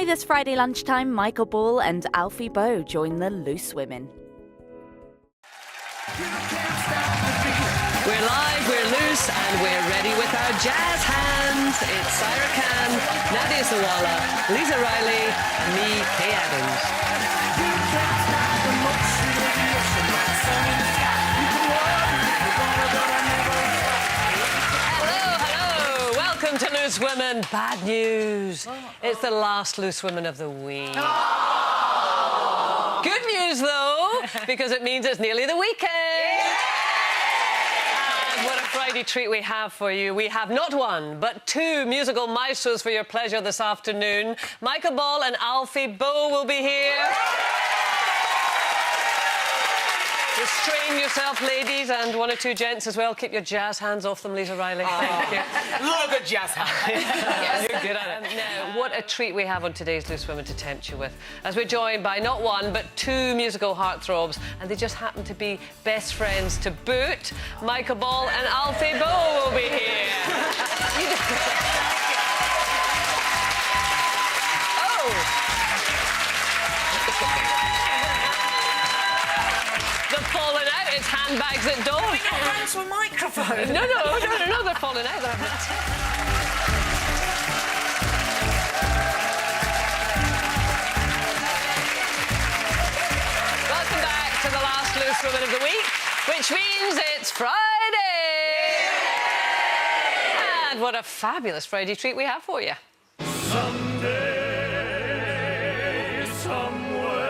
Now this Friday lunchtime, Michael Ball and Alfie Boe join the Loose Women. We're live, we're loose, and we're ready with our jazz hands. It's Syra Khan, Nadia Sawala, Lisa Riley, and me, Kay Adams. Hello, welcome to Loose Women. Bad news. It's the last Loose Women of the week. Good news, though, because it means it's nearly the weekend. What a Friday treat we have for you. We have not one, but two musical maestros for your pleasure this afternoon. Michael Ball and Alfie Boe will be here. Restrain yourself, ladies, and one or two gents as well. Keep your jazz hands off them, Lisa Riley. Thank you. Love a jazz hand. Yes, you're good at it. Now, what a treat we have on today's Loose Women to tempt you with, as we're joined by not one, but two musical heartthrobs, and they just happen to be best friends to boot. Michael Ball and Alfie Boe will be here. They're falling out. It's handbags at door. We got hands for a microphone. No, they're falling out. Welcome back to the last Loose Women of the week, which means it's Friday! And what a fabulous Friday treat we have for you. Someday, somewhere,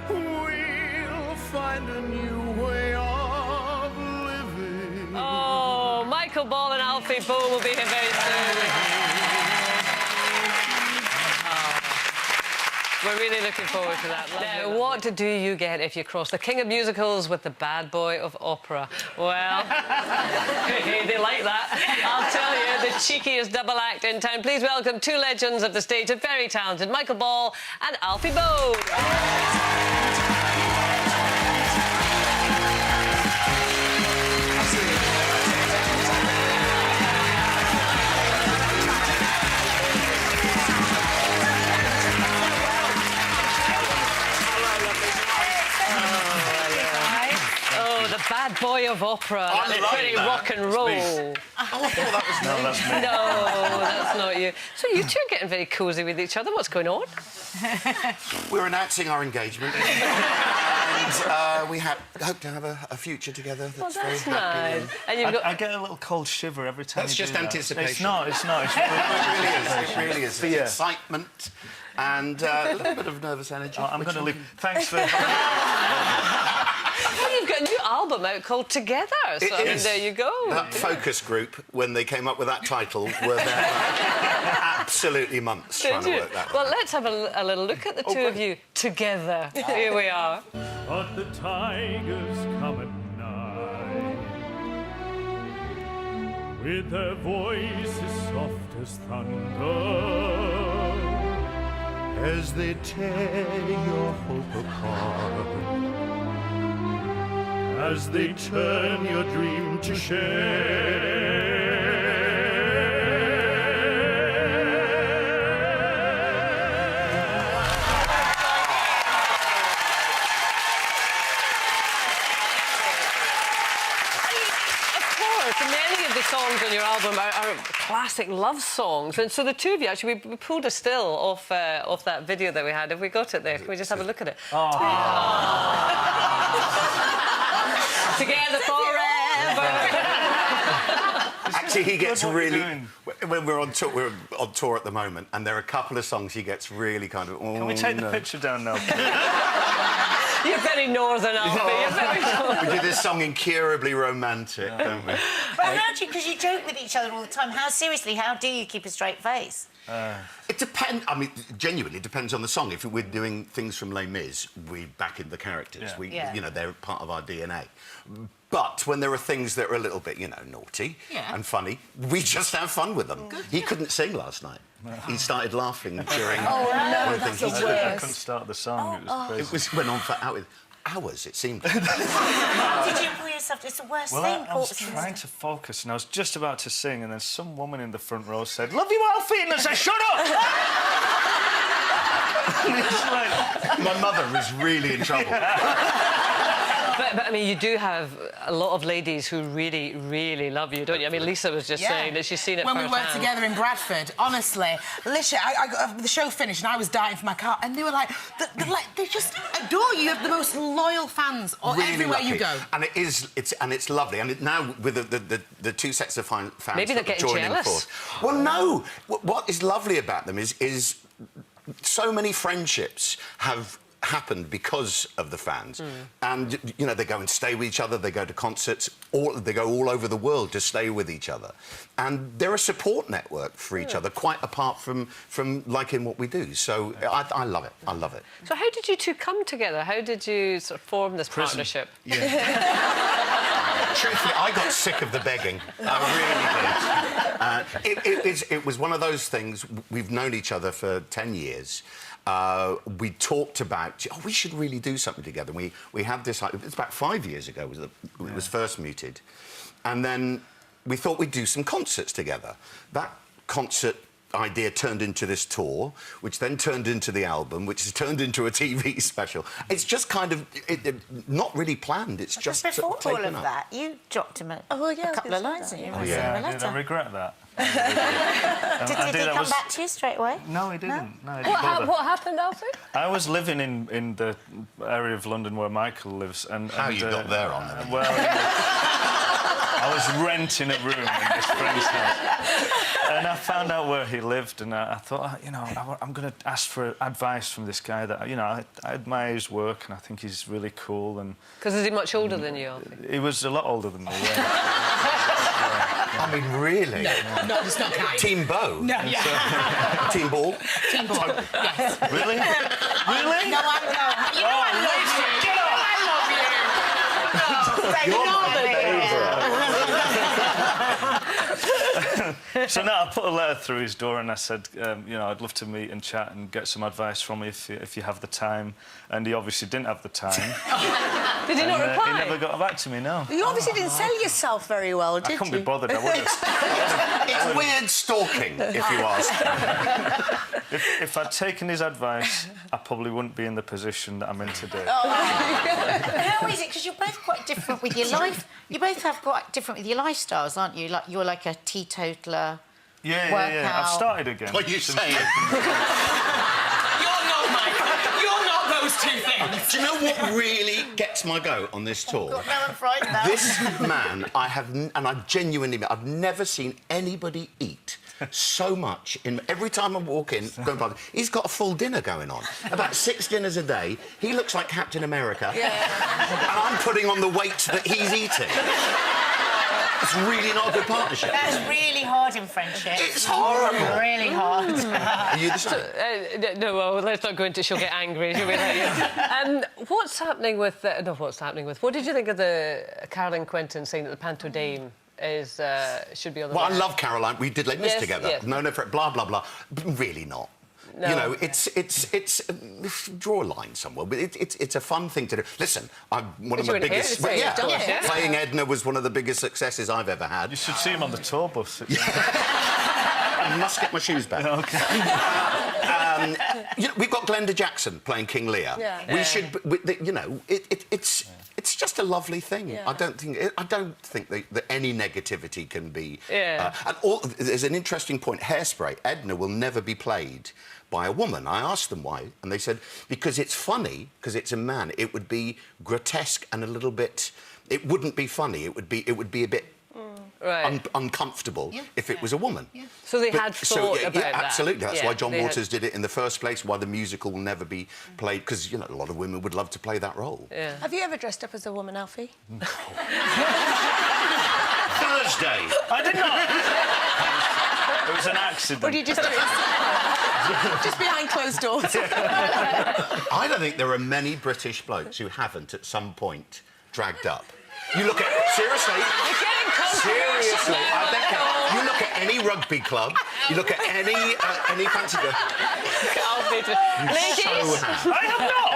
we'll find a new way of living. Oh, Michael Ball and Alfie Boe will be here very soon. We're really looking forward to that. Now, what do you get if you cross the king of musicals with the bad boy of opera? Well, they like that. I'll tell you, the cheekiest double act in town. Please welcome two legends of the stage, a very talented Michael Ball and Alfie Boe. Bad boy of opera. That's pretty rock and roll. Oh, I thought that was No, that's me. No, that's not you. So you two are getting very cosy with each other. What's going on? We're announcing our engagement. And we hope to have a future together that's, That's very happy. nice. And you've got... I get a little cold shiver every time. That's you just do that. anticipation. It's not. It's It really is. Yeah. It's excitement and a little bit of nervous energy. I'm going to leave. Thanks for... Well, you've got a new album out called Together. So It I mean, is. there you go. That focus group, when they came up with that title, were there absolutely months trying to work that Well, out. let's have a little look at the two of you together. Here we are. But the tigers come at night with their voices soft as thunder as they tear your hope apart, as they turn your dream to shame. Many of the songs on your album are classic love songs, and so the two of you actually we pulled a still off that video that we had. Have we got it there? Can we just have a look at it? Together forever. Actually, he gets What are you really... doing? When we're on tour at the moment, and there are a couple of songs he gets really kind of... Can we take the picture down now? You're very northern, Alfie. You're very northern. We do this song incurably romantic, don't we? But how do you, because you joke with each other all the time, how do you keep a straight face? It depends. I mean, genuinely, it depends on the song. If we're doing things from Les Mis, we back in the characters. Yeah. You know, they're part of our DNA. But when there are things that are a little bit, you know, naughty and funny, we just have fun with them. He couldn't sing last night. He started laughing during... Oh, no, that's the I worst. couldn't start the song. It was crazy. It went on for hours. hours, it seemed like. Did you pull yourself? It's the worst Well, thing. I was corpses. trying to focus, and I was just about to sing, and then some woman in the front row said, "Love you, Alfie," and I said, "Shut up!" And it's like... My mother was really in trouble. But, I mean, you do have a lot of ladies who really, really love you, don't you? I mean, Lisa was just saying that she's seen it when we firsthand. worked together in Bradford, honestly, literally, the show finished and I was dying for my car, and they were like, they just adore you. You have the most loyal fans Really everywhere lucky. you go. And it's lovely. And now with the two sets of fans Maybe they're getting joining jealous. force. Well, no. What is lovely about them is so many friendships have happened because of the fans. And, you know, they go and stay with each other, they go to concerts, they go all over the world to stay with each other. And they're a support network for each other, quite apart from liking what we do. So I love it. I love it. So how did you two come together? How did you sort of form this partnership? Truthfully, I got sick of the begging. I really did. It was one of those things. We've known each other for 10 years. We talked about, oh, we should really do something together. We had this, it's about 5 years ago, it was first mooted. And then we thought we'd do some concerts together. That concert idea turned into this tour, which then turned into the album, which has turned into a TV special. It's just kind of not really planned. It's just before sort of all taken of up. that, you dropped him a couple of lines, didn't you? Oh, You yeah, sent him a I did. I letter. regret that. Did he come back to you straight away? No, he didn't. No, he didn't bother. What happened, Alfie? I was living in the area of London where Michael lives, and How you got there on them? Well, I was renting a room in this friend's house, and I found out where he lived, and I thought, you know, I'm going to ask for advice from this guy that, you know, I admire his work, and I think he's really cool. And Because is he much older than you, Alfie? he was a lot older than me. Yeah. I mean, really? No, it's not kind. Team Bow? No, yeah. Team Ball? Team Ball, yes. Really? Really? No, I know. You know I love you. Get off! So now I put a letter through his door and I said, you know, I'd love to meet and chat and get some advice from you if you have the time. And he obviously didn't have the time. Did he not reply? He never got back to me, no. You obviously didn't sell yourself very well, did you? I couldn't be bothered, I wouldn't. It's weird stalking, if you ask. If I'd taken his advice, I probably wouldn't be in the position that I'm in today. How is it? Because you're both quite different with your life. You both have quite different with your lifestyles, aren't you? Like you're like a teetotaler. Yeah. Workout. I've started again. What are you saying? You're not, Michael. You're not those two things. Do you know what really gets my goat on this tour? God, no, I'm frightened now. This man, and I genuinely mean, I've never seen anybody eat so much. Every time I walk in, he's got a full dinner going on. About 6 dinners a day. He looks like Captain America. Yeah. And I'm putting on the weight that he's eating. It's really not a good partnership. That's really hard in friendship. It's horrible. Really hard. Are you the same? No, well, let's not go into... She'll get angry. She'll be like, what's happening with... What did you think of the Caroline Quentin saying that the Panto Dame is should be on the... Well, I love Caroline. We did Les Mis together. Yes. No, for it, blah, blah, blah. Really not. No. You know, it's draw a line somewhere, but it's a fun thing to do. Listen, I'm one of the biggest... Well, yeah. Playing Edna was one of the biggest successes I've ever had. You should see him on the tour bus. I must get my shoes back. OK. You know, we've got Glenda Jackson playing King Lear. Yeah. We should, you know, it's just a lovely thing. Yeah. I don't think that any negativity can be. Yeah. There's an interesting point. Hairspray. Edna will never be played by a woman. I asked them why, and they said because it's funny, because it's a man. It would be grotesque and a little bit. It wouldn't be funny. It would be a bit. Right. Uncomfortable if it was a woman. Yeah. So they had thought about that. Absolutely. That's why John they Waters did it in the first place, why the musical will never be played, because, you know, a lot of women would love to play that role. Yeah. Have you ever dressed up as a woman, Alfie? Thursday! I did not. It was an accident. Or do you just do it just behind closed doors? I don't think there are many British blokes who haven't, at some point, dragged up. You look at... Seriously? You're getting Seriously, I bet you look at any rugby club, you look at any fancy girl, Alfie to... Ladies, I have not.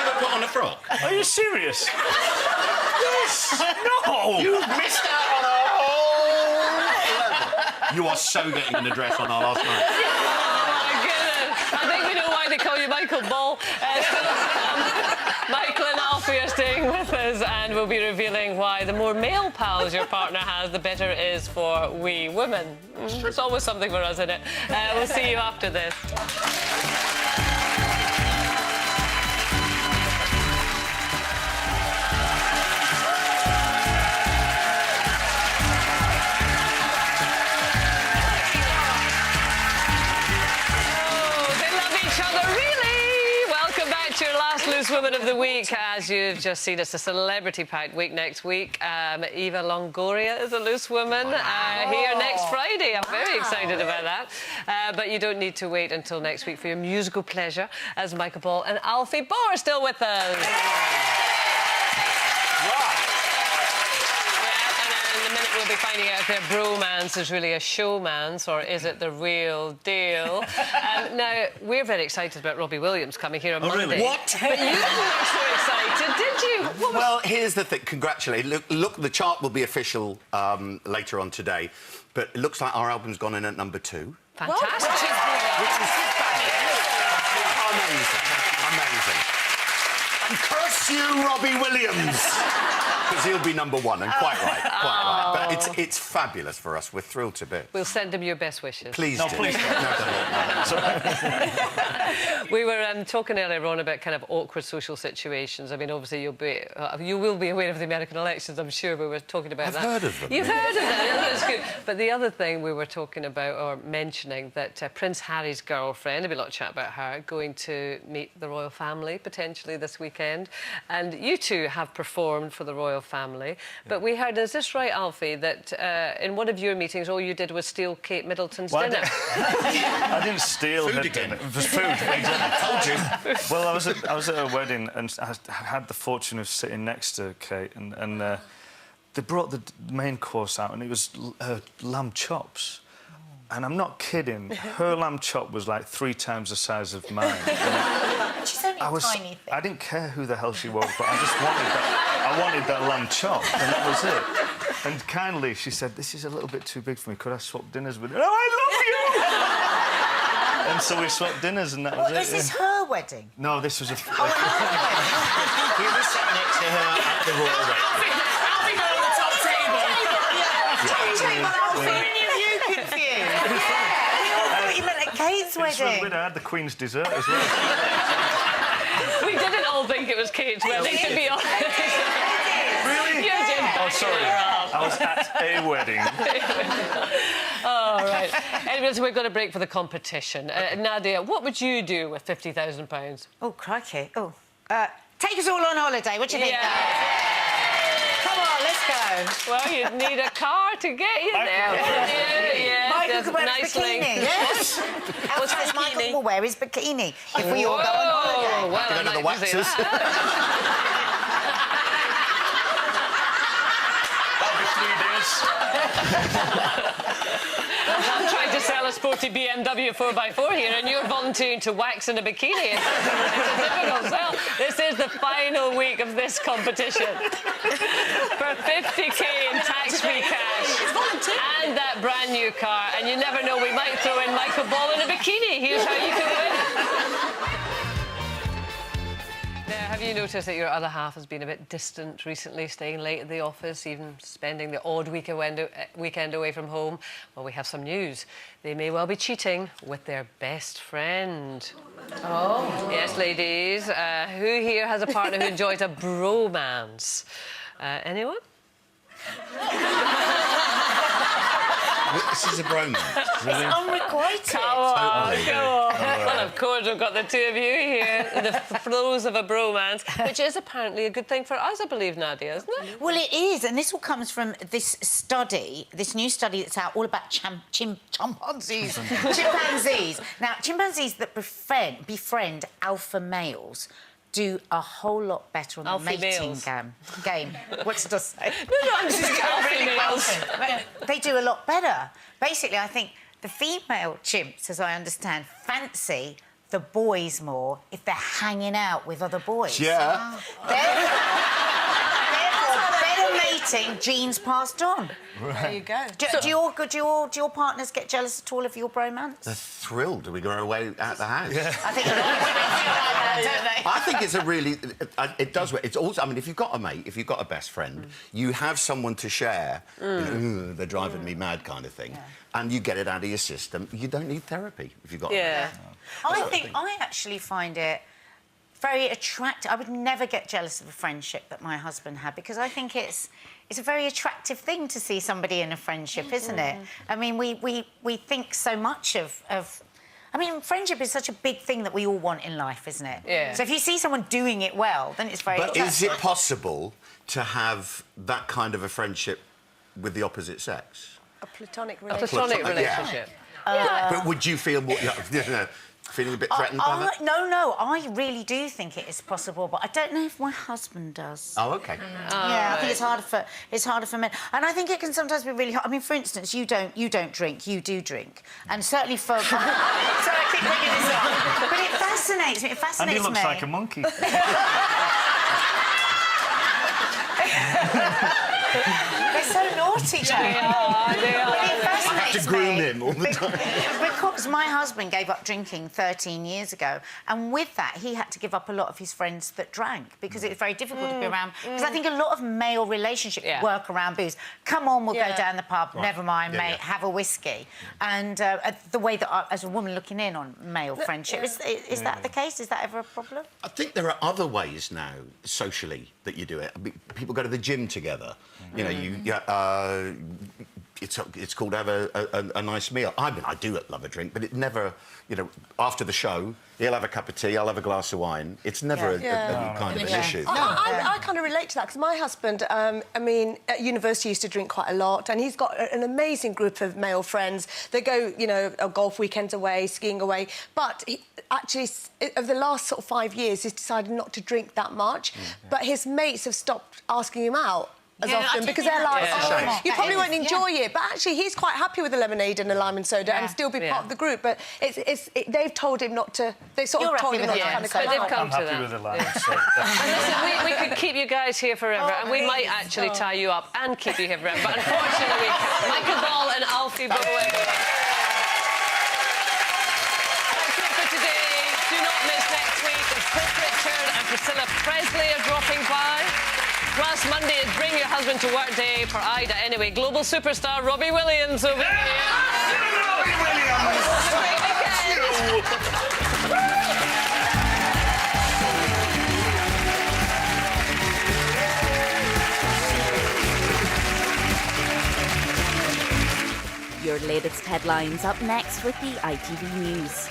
Ever put on a frock? Are you serious? Yes. No. You missed out on a whole level. You are so getting in the dress on our last night. oh my goodness. I think we know why they call you Michael Ball. Michael and Alfie are staying with us, and we'll be revealing why the more male pals your partner has, the better it is for we women. It's always something for us, isn't it? We'll see you after this. Loose Women of the Week. As you've just seen, it's a celebrity-packed week next week. Eva Longoria is a loose woman here next Friday. I'm very excited about that. But you don't need to wait until next week for your musical pleasure, as Michael Ball and Alfie Boe are still with us. We'll be finding out if their bromance is really a showmance or is it the real deal. Now, we're very excited about Robbie Williams coming here on Monday. Really? What? But you didn't look so excited, did you? Well, here's the thing. Congratulations. Look, the chart will be official later on today, but it looks like our album's gone in at number 2. Fantastic. Which is fabulous. Amazing. And curse you, Robbie Williams! Because he'll be number 1, and quite right. But it's fabulous for us. We're thrilled to bits. We'll send him your best wishes. Please No, do. please don't. No. We were talking earlier on about kind of awkward social situations. I mean, obviously, you will be aware of the American elections, I'm sure. We were talking about that. I've heard of them. You've heard of them. That's good. But the other thing we were talking about, or mentioning, that Prince Harry's girlfriend, there'll be a lot of chat about her, going to meet the royal family, potentially, this weekend. And you two have performed for the royal family. But we heard, is this right, Alfie, that in one of your meetings, all you did was steal Kate Middleton's dinner? I didn't steal her again. dinner. It was food, exactly. Told you. Well, I was at a wedding and I had the fortune of sitting next to Kate and they brought the main course out and it was lamb chops. And I'm not kidding, her lamb chop was like 3 times the size of mine. She's only a tiny thing. I didn't care who the hell she was, but I just wanted that. I wanted that lamb chop, and that was it. And kindly, she said, "This is a little bit too big for me. Could I swap dinners with you?" "Oh, I love you!" And so we swapped dinners, and that was it. Is this her wedding? No, this was a. He was sat next to her at the royal wedding. Alfie got on the top table. You meant at Kate's wedding. I had the Queen's dessert as well. We didn't all think it was Kate's wedding, to be honest. Really? You did. Oh, sorry. I was at a wedding. All right. Anyway, so we're going to break for the competition. Nadia, what would you do with £50,000? Oh, crikey. Oh. Take us all on holiday. What do you think, Yeah. guys? Come on, let's go. Well, you'd need a car to get you there. Yeah. Michael could wear his bikini. Yes. Outside, Michael will wear his bikini if we all go on holiday. Well, To go to the I'd like to see waxes. That'll be 3 days. I'm trying to sell a sporty BMW 4x4 here, and you're volunteering to wax in a bikini. It's a difficult sell. This is the final week of this competition. For 50k in tax-free cash and that brand new car, and you never know, we might throw in Michael Ball in a bikini. Here's how you can win. Now, have you noticed that your other half has been a bit distant recently, staying late at the office, even spending the odd weekend away from home? Well, we have some news. They may well be cheating with their best friend. Oh. Yes, ladies. Who here has a partner who enjoys a bromance? Anyone? This is a bromance. It's unrequited. Come on, Totally. come on. Well, of course, we've got the two of you here in the throes of a bromance, which is apparently a good thing for us, I believe, Nadia, isn't it? Well, it is, and this all comes from this study, this new study that's out all about chimpanzees. Chimpanzees. Now, chimpanzees that befriend alpha males do a whole lot better on the Alfie mating males. game. What did I say? No, I'm just alpha males. They do a lot better. Basically, I think the female chimps, as I understand, fancy the boys more if they're hanging out with other boys. Yeah. Therefore, better mating, genes passed on. There you go. Do your partners get jealous at all of your bromance? They're thrilled. Do we go away at the house? I think a lot of women feel like that, don't they? I think it's a really... It does work. It's also... I mean, if you've got a mate, if you've got a best friend, you have someone to share, you know, they're driving me mad kind of thing, and you get it out of your system. You don't need therapy if you've got a mate. I actually find it very attractive. I would never get jealous of a friendship that my husband had, because I think it's a very attractive thing to see somebody in a friendship, isn't it? I mean, we think so much of... I mean, friendship is such a big thing that we all want in life, isn't it? Yeah. So if you see someone doing it well, then it's very attractive. But is it possible to have that kind of a friendship with the opposite sex? A platonic A relationship. platonic Yeah. relationship. But would you feel more... feeling a bit threatened by that? No, I really do think it is possible, but I don't know if my husband does. Oh, OK. Yeah, I think it's harder for men, and I think it can sometimes be really hard. I mean, for instance, you don't drink, you do drink, and certainly for. Sorry, I keep bringing this up, but it fascinates me. It fascinates me. And he looks like a monkey. They're so naughty, Joe. They are. But it fascinates To groom me. him all the time. Because my husband gave up drinking 13 years ago, and with that, he had to give up a lot of his friends that drank, because it was very difficult to be around. Because I think a lot of male relationships work around booze. Come on, we'll go down the pub, never mind, mate, have a whiskey. And the way that, as a woman looking in on male friendship, is that the case? Is that ever a problem? I think there are other ways now, socially, that you do it. I mean, people go to the gym together. You know, it's called have a nice meal. I mean, I do love a drink, but it never, you know, after the show, he'll have a cup of tea, I'll have a glass of wine. It's never a kind of an issue. I kind of relate to that, because my husband, I mean, at university used to drink quite a lot, and he's got an amazing group of male friends. They go, you know, golf weekends away, skiing away, but he, actually, over the last sort of 5 years, he's decided not to drink that much, but his mates have stopped asking him out as often, because they're like, oh, you probably won't enjoy it. But actually, he's quite happy with a lemonade and a lime and soda and still be part of the group. But they've told him not to... They sort of told him not to kind of so they've come I'm to happy that. with the line. So And listen, we could keep you guys here forever, and we might actually tie you up and keep you here forever. But unfortunately, we can't. Michael Ball and Alfie Boe. That's it for today. Do not miss next week. It's Chris Richard and Priscilla Presley are dropping by. Plus, Monday is Bring Your Husband to Work Day for Ida. Anyway, global superstar Robbie Williams will be here. Robbie Williams! Your latest headlines up next with the ITV News.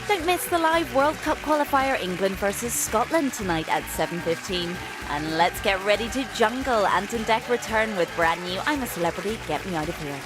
Don't miss the live World Cup qualifier England versus Scotland tonight at 7:15. And let's get ready to jungle. Ant and Dec return with brand new I'm a Celebrity, Get Me Out of Here.